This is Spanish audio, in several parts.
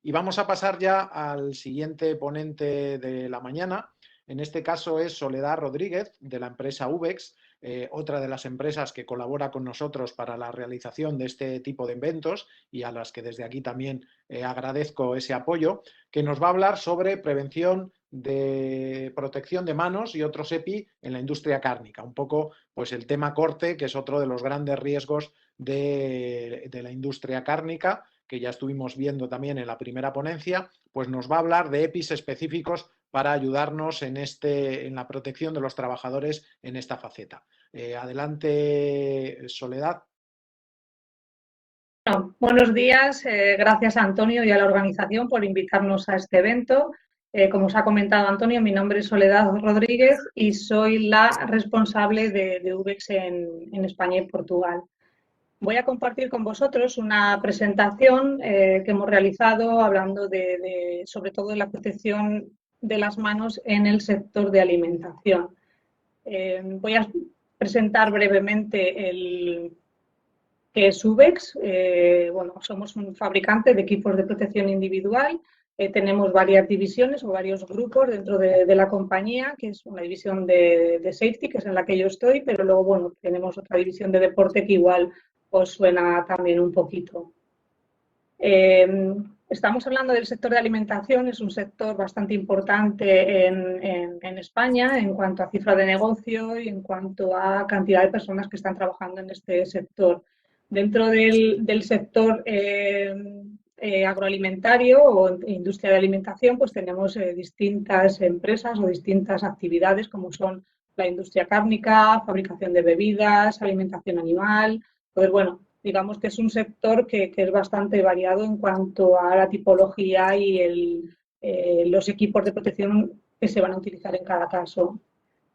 Y vamos a pasar ya al siguiente ponente de la mañana. En este caso es Soledad Rodríguez, de la empresa Ubex, otra de las empresas que colabora con nosotros para la realización de este tipo de eventos y a las que desde aquí también agradezco ese apoyo, que nos va a hablar sobre prevención de protección de manos y otros EPI en la industria cárnica. Un poco pues el tema corte, que es otro de los grandes riesgos de la industria cárnica, que ya estuvimos viendo también en la primera ponencia, pues nos va a hablar de EPIs específicos para ayudarnos en la protección de los trabajadores en esta faceta. Adelante, Soledad. Bueno, buenos días, gracias a Antonio y a la organización por invitarnos a este evento. Como os ha comentado Antonio, mi nombre es Soledad Rodríguez y soy la responsable de Ubex en España y Portugal. Voy a compartir con vosotros una presentación que hemos realizado hablando sobre todo de la protección de las manos en el sector de alimentación. Voy a presentar brevemente qué es Ubex. Bueno, somos un fabricante de equipos de protección individual. Tenemos varias divisiones o varios grupos dentro de la compañía, que es una división de safety, que es en la que yo estoy, pero luego, bueno, tenemos otra división de deporte que igual os suena también un poquito. Estamos hablando del sector de alimentación, es un sector bastante importante en España en cuanto a cifra de negocio y en cuanto a cantidad de personas que están trabajando en este sector. Dentro del sector agroalimentario o industria de alimentación, pues tenemos distintas empresas o distintas actividades como son la industria cárnica, fabricación de bebidas, alimentación animal. Pues bueno, digamos que es un sector que es bastante variado en cuanto a la tipología y los equipos de protección que se van a utilizar en cada caso.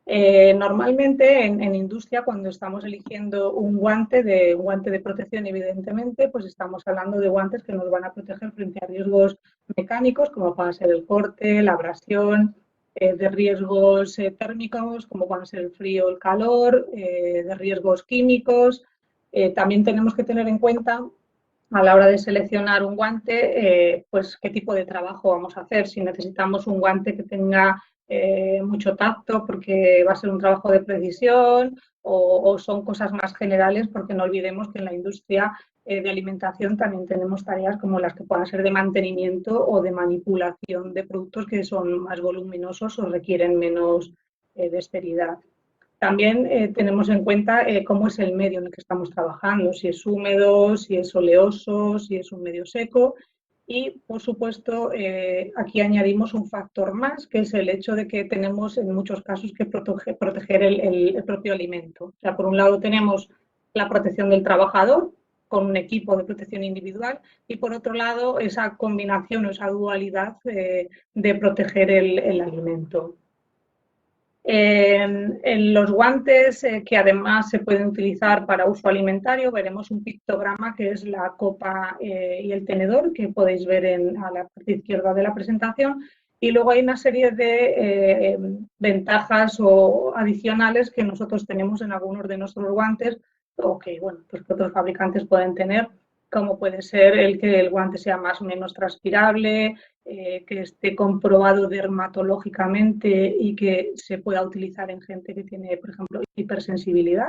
Normalmente en industria, cuando estamos eligiendo un guante de protección, evidentemente, pues estamos hablando de guantes que nos van a proteger frente a riesgos mecánicos, como pueden ser el corte, la abrasión, de riesgos térmicos, como pueden ser el frío o el calor, de riesgos químicos. También tenemos que tener en cuenta a la hora de seleccionar un guante, pues qué tipo de trabajo vamos a hacer. Si necesitamos un guante que tenga mucho tacto porque va a ser un trabajo de precisión o son cosas más generales, porque no olvidemos que en la industria de alimentación también tenemos tareas como las que puedan ser de mantenimiento o de manipulación de productos que son más voluminosos o requieren menos dexteridad. También tenemos en cuenta cómo es el medio en el que estamos trabajando, si es húmedo, si es oleoso, si es un medio seco. Y, por supuesto, aquí añadimos un factor más, que es el hecho de que tenemos en muchos casos que proteger el propio alimento. O sea, por un lado tenemos la protección del trabajador con un equipo de protección individual y, por otro lado, esa combinación o esa dualidad de proteger el alimento. En los guantes que además se pueden utilizar para uso alimentario, veremos un pictograma que es la copa y el tenedor, que podéis ver a la parte izquierda de la presentación. Y luego hay una serie de ventajas o adicionales que nosotros tenemos en algunos de nuestros guantes o que, bueno, pues que otros fabricantes pueden tener, como puede ser el que el guante sea más o menos transpirable, que esté comprobado dermatológicamente y que se pueda utilizar en gente que tiene, por ejemplo, hipersensibilidad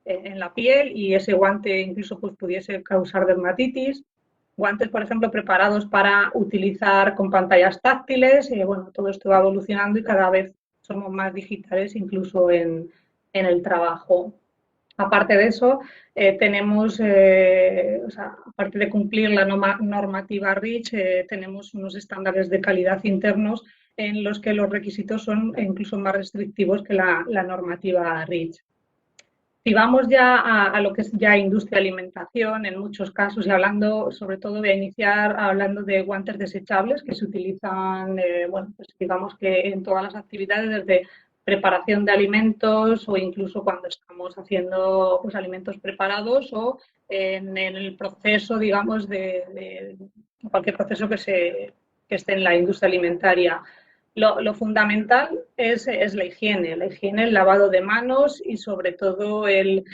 en la piel y ese guante incluso pues, pudiese causar dermatitis. Guantes, por ejemplo, preparados para utilizar con pantallas táctiles. Bueno, todo esto va evolucionando y cada vez somos más digitales incluso en el trabajo. Aparte de eso, tenemos, o sea, aparte de cumplir la normativa REACH, tenemos unos estándares de calidad internos en los que los requisitos son incluso más restrictivos que la normativa REACH. Si vamos ya a lo que es ya industria alimentación, en muchos casos, y hablando, sobre todo voy a iniciar hablando de guantes desechables que se utilizan, bueno, pues digamos que en todas las actividades, desde preparación de alimentos o incluso cuando estamos haciendo pues, alimentos preparados o en el proceso, digamos, de cualquier proceso que esté en la industria alimentaria. Lo fundamental es la higiene, el lavado de manos y sobre todo el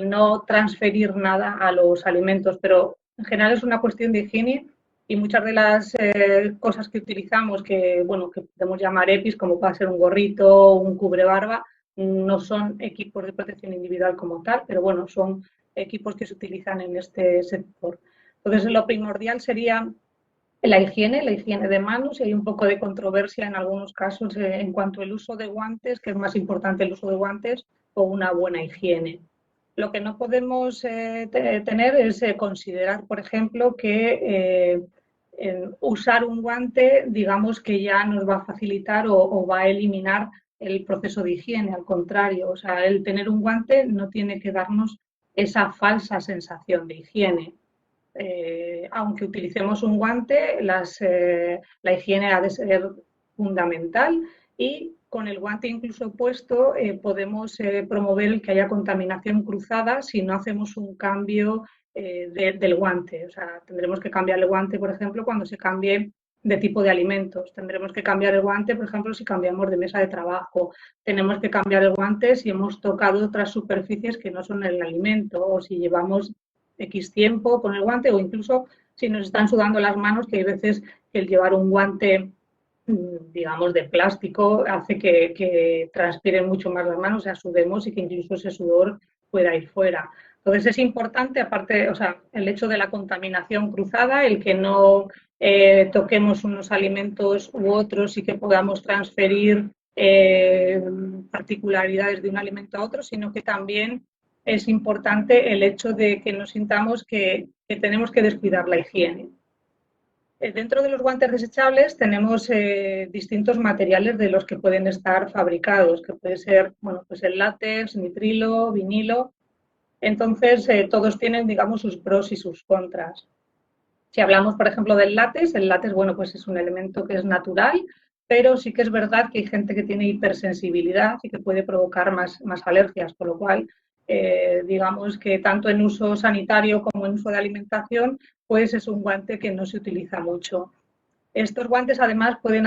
no transferir nada a los alimentos, pero en general es una cuestión de higiene Y muchas de las cosas que utilizamos, que, bueno, que podemos llamar EPIs, como puede ser un gorrito, un cubrebarba, no son equipos de protección individual como tal, pero bueno, son equipos que se utilizan en este sector. Entonces, lo primordial sería la higiene de manos, y hay un poco de controversia en algunos casos en cuanto al uso de guantes, que es más importante el uso de guantes o una buena higiene. Lo que no podemos tener es considerar, por ejemplo, que usar un guante, digamos que ya nos va a facilitar o va a eliminar el proceso de higiene. Al contrario, o sea, el tener un guante no tiene que darnos esa falsa sensación de higiene. Aunque utilicemos un guante, la higiene ha de ser fundamental, y con el guante incluso puesto podemos promover el que haya contaminación cruzada si no hacemos un cambio del guante. O sea, tendremos que cambiar el guante, por ejemplo, cuando se cambie de tipo de alimentos. Tendremos que cambiar el guante, por ejemplo, si cambiamos de mesa de trabajo. Tenemos que cambiar el guante si hemos tocado otras superficies que no son el alimento, o si llevamos X tiempo con el guante, o incluso si nos están sudando las manos, que hay veces que el llevar un guante, digamos, de plástico hace que transpiren mucho más las manos, o sea, sudemos, y que incluso ese sudor pueda ir fuera. Entonces es importante, aparte, o sea, el hecho de la contaminación cruzada, el que no toquemos unos alimentos u otros y que podamos transferir particularidades de un alimento a otro, sino que también es importante el hecho de que nos sintamos que tenemos que descuidar la higiene. Dentro de los guantes desechables tenemos distintos materiales de los que pueden estar fabricados, que puede ser, bueno, pues el látex, nitrilo, vinilo. Entonces, todos tienen, digamos, sus pros y sus contras. Si hablamos, por ejemplo, del látex, el látex, bueno, pues es un elemento que es natural, pero sí que es verdad que hay gente que tiene hipersensibilidad y que puede provocar más alergias, por lo cual, digamos que tanto en uso sanitario como en uso de alimentación, pues es un guante que no se utiliza mucho. Estos guantes además pueden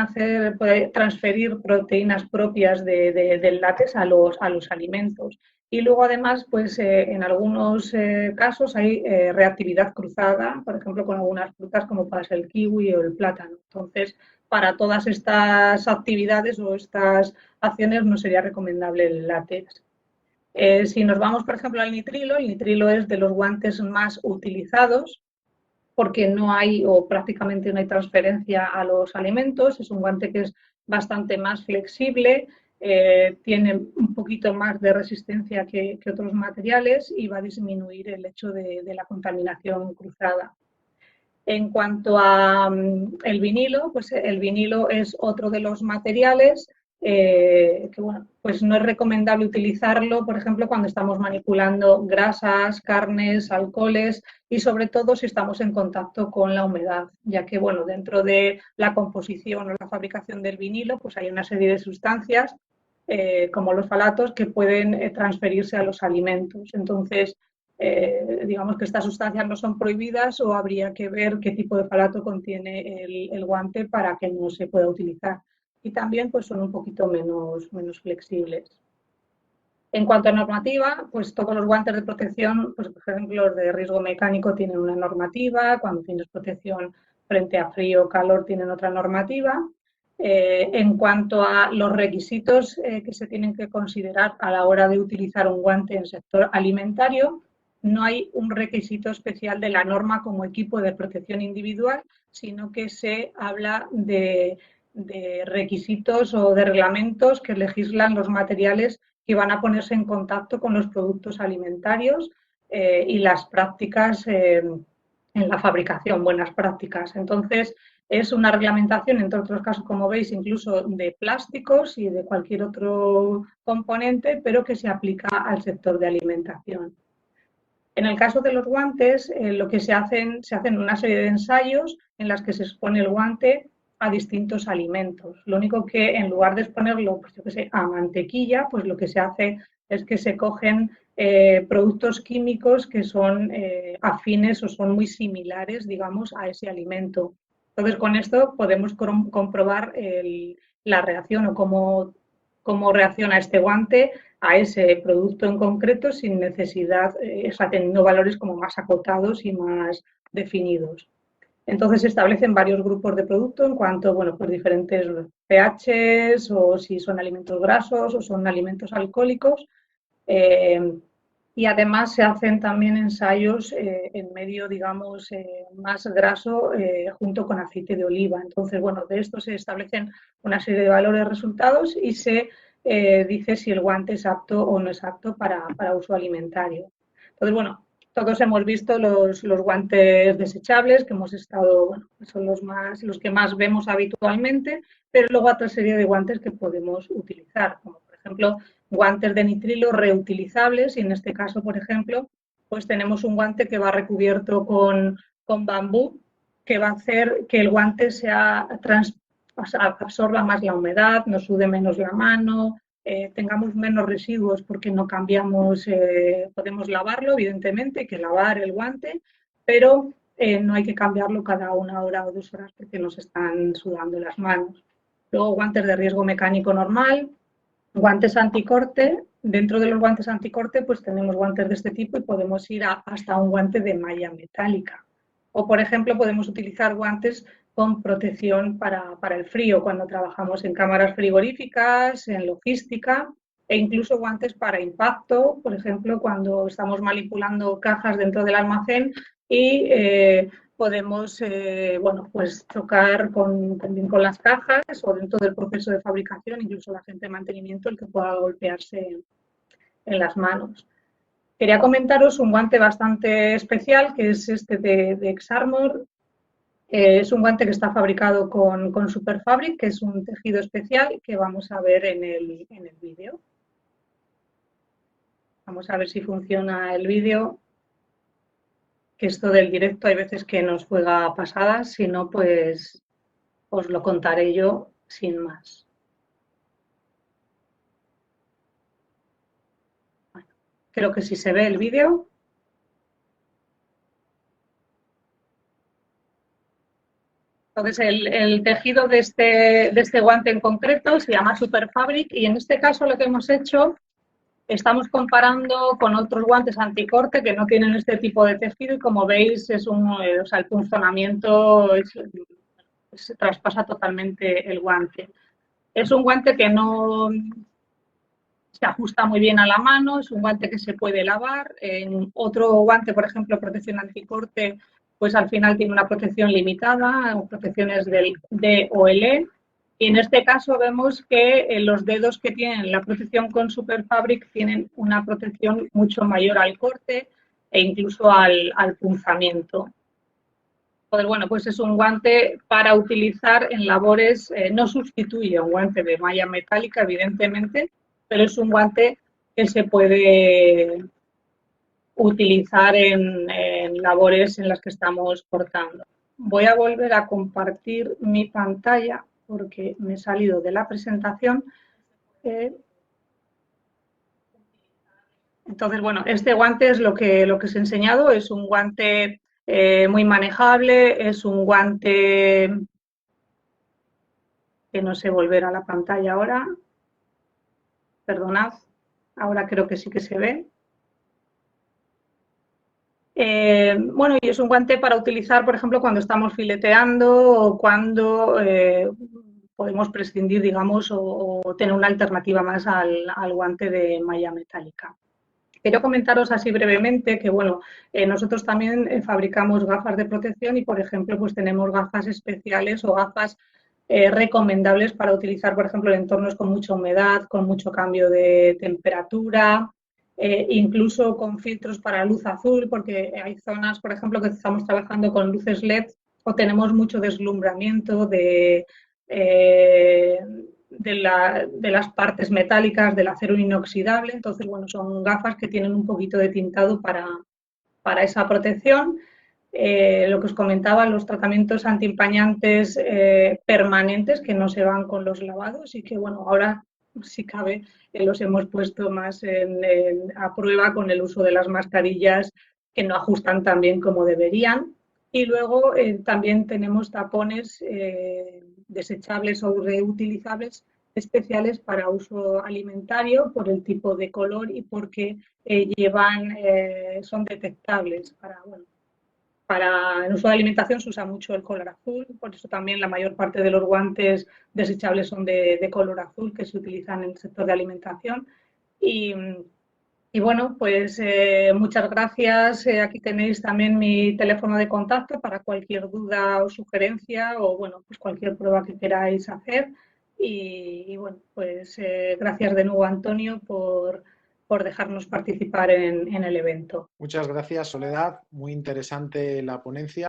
transferir proteínas propias del látex a los alimentos. Y luego además, pues en algunos casos hay reactividad cruzada, por ejemplo, con algunas frutas como puede ser el kiwi o el plátano. Entonces, para todas estas actividades o estas acciones no sería recomendable el látex. Si nos vamos, por ejemplo, al nitrilo, el nitrilo es de los guantes más utilizados porque no hay o prácticamente no hay transferencia a los alimentos. Es un guante que es bastante más flexible, tiene un poquito más de resistencia que otros materiales y va a disminuir el hecho de la contaminación cruzada. En cuanto a el vinilo, pues el vinilo es otro de los materiales que, bueno, pues no es recomendable utilizarlo, por ejemplo, cuando estamos manipulando grasas, carnes, alcoholes, y sobre todo si estamos en contacto con la humedad, ya que, bueno, dentro de la composición o la fabricación del vinilo, pues hay una serie de sustancias como los falatos que pueden transferirse a los alimentos. Entonces, digamos que estas sustancias no son prohibidas, o habría que ver qué tipo de falato contiene el guante para que no se pueda utilizar. Y también pues son un poquito menos flexibles. En cuanto a normativa, pues todos los guantes de protección, pues por ejemplo los de riesgo mecánico tienen una normativa, cuando tienes protección frente a frío o calor tienen otra normativa. En cuanto a los requisitos que se tienen que considerar a la hora de utilizar un guante en el sector alimentario, no hay un requisito especial de la norma como equipo de protección individual, sino que se habla de requisitos o de reglamentos que legislan los materiales que van a ponerse en contacto con los productos alimentarios y las prácticas en la fabricación, buenas prácticas. Entonces, es una reglamentación, entre otros casos, como veis, incluso de plásticos y de cualquier otro componente, pero que se aplica al sector de alimentación. En el caso de los guantes, lo que se hacen una serie de ensayos en las que se expone el guante a distintos alimentos. Lo único que en lugar de exponerlo, pues yo qué sé, a mantequilla, pues lo que se hace es que se cogen productos químicos que son afines o son muy similares, digamos, a ese alimento. Entonces, con esto podemos comprobar la reacción o cómo reacciona este guante a ese producto en concreto sin necesidad, teniendo valores como más acotados y más definidos. Entonces se establecen varios grupos de producto en cuanto, bueno, pues diferentes pHs o si son alimentos grasos o son alimentos alcohólicos. Y además se hacen también ensayos en medio, digamos, más graso junto con aceite de oliva. Entonces, bueno, de esto se establecen una serie de valores resultados y se dice si el guante es apto o no es apto para uso alimentario. Entonces, bueno, todos hemos visto los guantes desechables que hemos estado, bueno, son los que más vemos habitualmente, pero luego otra serie de guantes que podemos utilizar, como por ejemplo guantes de nitrilo reutilizables y en este caso, por ejemplo, pues tenemos un guante que va recubierto con bambú que va a hacer que el guante absorba más la humedad, nos sude menos la mano, tengamos menos residuos porque no cambiamos, podemos lavarlo, evidentemente, hay que lavar el guante, pero no hay que cambiarlo cada 1 hora o 2 horas porque nos están sudando las manos. Luego, guantes de riesgo mecánico normal, guantes anticorte. Dentro de los guantes anticorte, pues tenemos guantes de este tipo y podemos ir hasta un guante de malla metálica. O, por ejemplo, podemos utilizar guantes con protección para el frío cuando trabajamos en cámaras frigoríficas, en logística e incluso guantes para impacto, por ejemplo, cuando estamos manipulando cajas dentro del almacén y podemos bueno, pues chocar también con las cajas o dentro del proceso de fabricación, incluso la gente de mantenimiento, el que pueda golpearse en las manos. Quería comentaros un guante bastante especial, que es este de Exarmor. Es un guante que está fabricado con Superfabric, que es un tejido especial que vamos a ver en el vídeo. Vamos a ver si funciona el vídeo. Que esto del directo hay veces que nos juega pasadas, si no, pues os lo contaré yo sin más. Bueno, creo que sí se ve el vídeo. Entonces, el tejido de este guante en concreto se llama Superfabric y en este caso lo que hemos hecho, estamos comparando con otros guantes anticorte que no tienen este tipo de tejido y como veis es o sea, el punzonamiento se traspasa totalmente el guante. Es un guante que no se ajusta muy bien a la mano, es un guante que se puede lavar. En otro guante, por ejemplo, protección anticorte, pues al final tiene una protección limitada, protecciones del D o el E. Y en este caso vemos que los dedos que tienen la protección con Superfabric tienen una protección mucho mayor al corte e incluso al punzamiento. Entonces, bueno, pues es un guante para utilizar en labores, no sustituye a un guante de malla metálica, evidentemente, pero es un guante que se puede utilizar en labores en las que estamos cortando. Voy a volver a compartir mi pantalla porque me he salido de la presentación. Entonces, bueno, este guante es lo que os he enseñado, es un guante muy manejable, es un guante que no sé volver a la pantalla ahora, perdonad, ahora creo que sí que se ve. Bueno, y es un guante para utilizar, por ejemplo, cuando estamos fileteando o cuando podemos prescindir, digamos, o tener una alternativa más al guante de malla metálica. Quiero comentaros así brevemente que, bueno, nosotros también fabricamos gafas de protección y, por ejemplo, pues tenemos gafas especiales o gafas recomendables para utilizar, por ejemplo, en entornos con mucha humedad, con mucho cambio de temperatura, incluso con filtros para luz azul, porque hay zonas, por ejemplo, que estamos trabajando con luces LED o tenemos mucho deslumbramiento de las partes metálicas del acero inoxidable. Entonces, bueno, son gafas que tienen un poquito de tintado para esa protección. Lo que os comentaba, los tratamientos antiempañantes permanentes que no se van con los lavados y que, bueno, ahora, si cabe, los hemos puesto más a prueba con el uso de las mascarillas que no ajustan tan bien como deberían. Y luego también tenemos tapones desechables o reutilizables especiales para uso alimentario por el tipo de color y porque son detectables para el uso de alimentación se usa mucho el color azul, por eso también la mayor parte de los guantes desechables son de color azul que se utilizan en el sector de alimentación. Y bueno, pues muchas gracias. Aquí tenéis también mi teléfono de contacto para cualquier duda o sugerencia o bueno, pues cualquier prueba que queráis hacer. Y bueno, pues gracias de nuevo, Antonio, por dejarnos participar en el evento. Muchas gracias, Soledad. Muy interesante la ponencia.